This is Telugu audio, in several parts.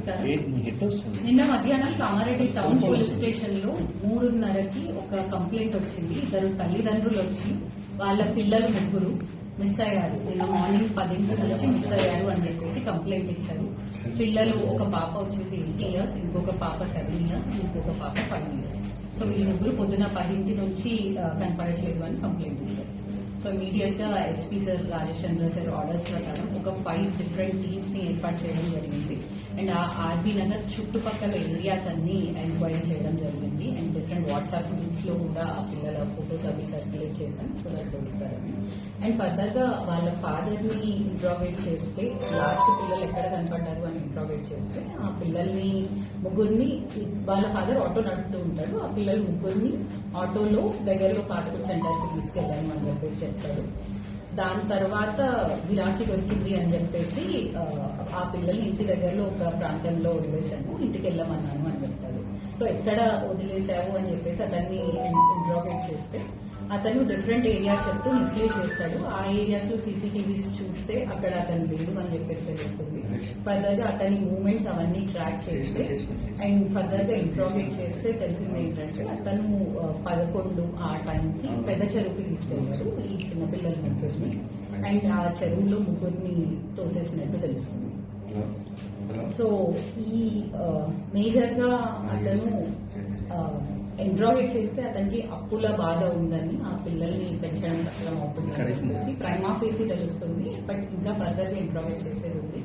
నమస్కారం. నిన్న మధ్యాహ్నం కామారెడ్డి టౌన్ పోలీస్ స్టేషన్ లో 3:30కి ఒక కంప్లైంట్ వచ్చింది. ఇద్దరు తల్లిదండ్రులు వచ్చి వాళ్ళ పిల్లలు ముగ్గురు మిస్ అయ్యారు, నిన్న మార్నింగ్ 10 నుంచి మిస్ అయ్యారు అని చెప్పేసి కంప్లైంట్ ఇచ్చారు. పిల్లలు ఒక పాప వచ్చేసి 8 years, ఇంకొక పాప 7 years, ఇంకొక పాప 5 years. సో వీళ్ళు ముగ్గురు పొద్దున 10 నుంచి కనపడట్లేదు అని కంప్లైంట్ ఇచ్చారు. సో ఇమీడియట్ గా ఎస్పీ సార్, రాజేష్ చంద్ర సార్ ఆర్డర్స్ ప్రకారం ఒక 5 different టీమ్స్ ని ఏర్పాటు చేయడం జరిగింది. అండ్ ఆ ఆర్బీ నగర్ చుట్టుపక్కల ఏరియాస్ అన్ని ఎంక్వైరీ చేయడం జరిగింది. అండ్ డిఫరెంట్ వాట్సాప్ గ్రూప్స్ లో కూడా ఆ పిల్లల ఫోటోస్ అవి సర్క్యులేట్ చేశాం సో దట్ దొరుకుతారని. అండ్ ఫర్దర్ గా వాళ్ళ ఫాదర్ ని ఇంట్రాగేట్ చేస్తే, లాస్ట్ పిల్లలు ఎక్కడ కనపడ్డారు అని ఇంట్రాగేట్ చేస్తే, ఆ పిల్లల్ని ముగ్గురిని, వాళ్ళ ఫాదర్ ఆటో నడుపుతూ ఉంటాడు, ఆ పిల్లలు ముగ్గురిని ఆటోలో దగ్గరలో పాస్పోర్ట్ సెంటర్ కి తీసుకెళ్లాను అని చెప్పేసి చెప్తాడు. దాని తర్వాత గిరాకీ దొరికింది అని చెప్పేసి ఆ పిల్లల్ని ఇంటి దగ్గరలో ఒక ప్రాంతంలో వదిలేశాను, ఇంటికి వెళ్ళమన్నాను అని చెప్తాడు. సో ఎక్కడ వదిలేశావు అని చెప్పేసి అతన్ని ఇంట్రాగేట్ చేస్తే అతను డిఫరెంట్ ఏరియాస్ చెప్తూ మిస్లీడ్ చేస్తాడు. ఆ ఏరియాస్ లో సీసీటీవీస్ చూస్తే అక్కడ అతను లేదు అని చెప్పేసి తెలుస్తుంది. ఫర్దర్ గా అతని మూవ్మెంట్స్ అవన్నీ ట్రాక్ చేస్తే అండ్ ఫర్దర్ గా ఇంట్రాగేట్ చేస్తే తెలిసింది ఏంటంటే అతను 11 ఆ టైంకి పెద్ద చెరువుకి తీసుకెళ్లాడు ఈ చిన్నపిల్లల ముగ్గురిని. అండ్ ఆ చెరువులో ముగ్గురిని తోసేసినట్టు తెలుస్తుంది. సో ఈ మేజర్ గా అతను ఇంట్రాగేట్ చేస్తే అతనికి అప్పుల బాధ ఉందని, ఆ పిల్లల్ని పెంచడం కష్టం అవుతుంది ప్రైమా ఫేసి తెలుస్తుంది. బట్ ఇంకా ఫర్దర్ గా ఇంట్రాగేట్ చేసేది ఉంది.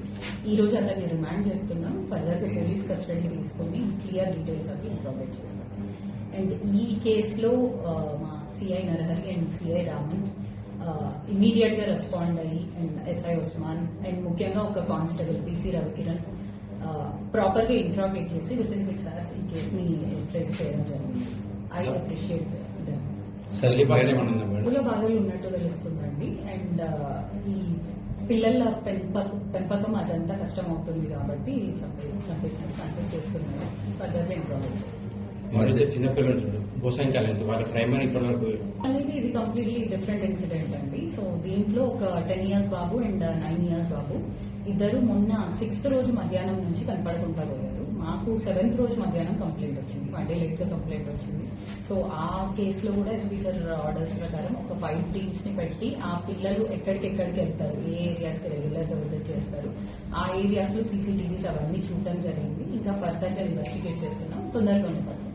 ఈ రోజు అతన్ని రిమాండ్ చేస్తున్నాం. ఫర్దర్ గా పోలీస్ కస్టడీ తీసుకుని క్లియర్ డీటెయిల్స్ అవి ఇంట్రాగేట్ చేస్తాం. అండ్ ఈ కేసులో మా CI Narahari and CI Raman immediate గా రెస్పాండ్ అయ్యి, అండ్ ఎస్ఐ ఉస్మాన్ అండ్ ముఖ్యంగా ఒక కానిస్టేబుల్ పిసి రవికిరణ్ ప్రాపర్ గా ఇంట్రాగేట్ చేసి విత్ ఇన్ 6 hours ఈ కేసుని ట్రేస్ చేయడం జరిగింది. ఐ అప్రిషియేట్ పూల బాధలు ఉన్నట్టు తెలుస్తుందండి. అండ్ ఈ పిల్లల పెంపకం అదంతా కష్టం అవుతుంది కాబట్టి చంపేసినట్టు కన్ఫెస్ చేస్తున్నారు. ఫర్దర్ గా ఇంట్రాగేట్ చేస్తారు. చిన్నపిల్లలు అనేది ఇది కంప్లీట్లీ డిఫరెంట్ ఇన్సిడెంట్ అండి. సో దీంట్లో ఒక 10 years బాబు అండ్ 9 years బాబు ఇద్దరు మొన్న 6th రోజు మధ్యాహ్నం నుంచి కనపడకుండా పోయారు. మాకు 7th రోజు మధ్యాహ్నం కంప్లైంట్ వచ్చింది, అంటే లేట్ గా కంప్లైంట్ వచ్చింది. సో ఆ కేసులో కూడా ఎస్పీ సార్ ఆర్డర్స్ ప్రకారం ఒక 5 టీమ్స్ ని పెట్టి ఆ పిల్లలు ఎక్కడికెక్కడికి వెళ్తారు, ఏ ఏరియాస్ కి రెగ్యులర్ గా విజిట్ చేస్తారు, ఆ ఏరియాస్ లో సీసీటీవీస్ అవన్నీ చూడటం జరిగింది. ఇంకా ఫర్దర్ గా ఇన్వెస్టిగేట్ చేస్తున్నాం, తొందరలోనే పడుతుంది.